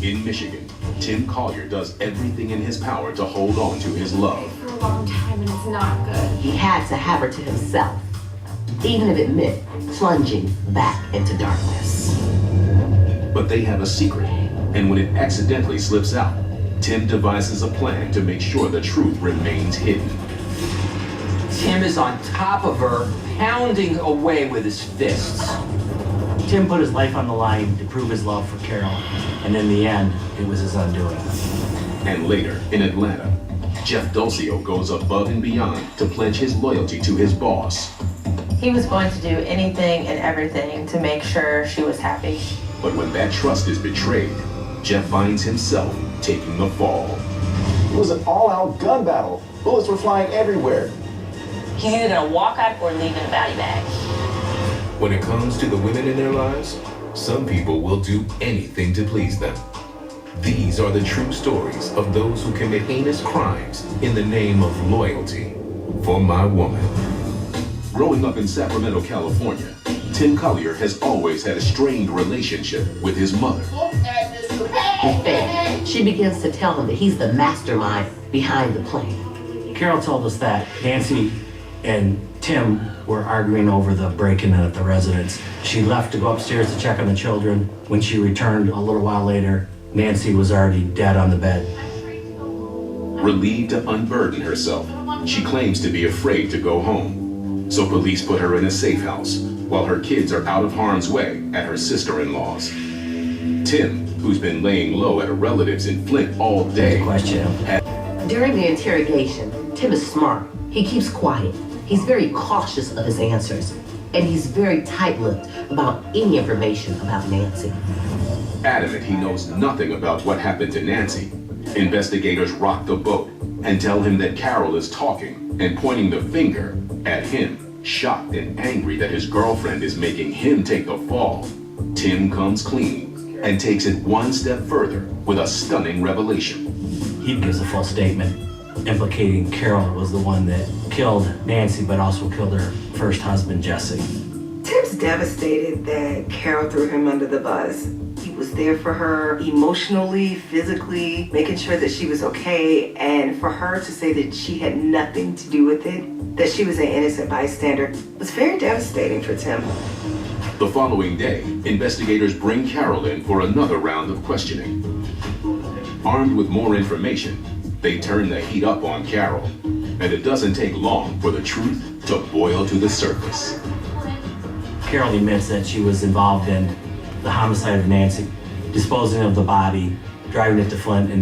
In Michigan, Tim Collier does everything in his power to hold on to his love. For a long time and it's not good. He had to have her to himself, even if it meant plunging back into darkness. But they have a secret, and when it accidentally slips out, Tim devises a plan to make sure the truth remains hidden. Tim is on top of her, pounding away with his fists. Tim put his life on the line to prove his love for Carol, and in the end, it was his undoing. And later, in Atlanta, Jeff Dulcio goes above and beyond to pledge his loyalty to his boss. He was going to do anything and everything to make sure she was happy. But when that trust is betrayed, Jeff finds himself taking the fall. It was an all-out gun battle. Bullets were flying everywhere. He's either gonna walk out or leave in a body bag. When it comes to the women in their lives, some people will do anything to please them. These are the true stories of those who commit heinous crimes in the name of loyalty for my woman. Growing up in Sacramento, California, Tim Collier has always had a strained relationship with his mother. In fact, she begins to tell him that he's the mastermind behind the plan. Carol told us that Nancy and Tim were arguing over the break-in at the residence. She left to go upstairs to check on the children. When she returned a little while later, Nancy was already dead on the bed. Relieved to unburden herself, she claims to be afraid to go home. So police put her in a safe house while her kids are out of harm's way at her sister-in-law's. Tim, who's been laying low at a relative's in Flint all day, During the interrogation, Tim is smart. He keeps quiet. He's very cautious of his answers. And he's very tight-lipped about any information about Nancy. adamant he knows nothing about what happened to Nancy. Investigators rock the boat and tell him that Carol is talking and pointing the finger at him, shocked and angry that his girlfriend is making him take the fall. Tim comes clean and takes it one step further with a stunning revelation. He gives a full statement implicating Carol was the one that killed Nancy, but also killed her first husband, Jesse. Tim's devastated that Carol threw him under the bus. He was there for her emotionally, physically, making sure that she was okay, and for her to say that she had nothing to do with it, that she was an innocent bystander, was very devastating for Tim. The following day, investigators bring Carol in for another round of questioning. Armed with more information, they turn the heat up on Carol, and it doesn't take long for the truth to boil to the surface. Carol admits that she was involved in the homicide of Nancy, disposing of the body, driving it to Flint, and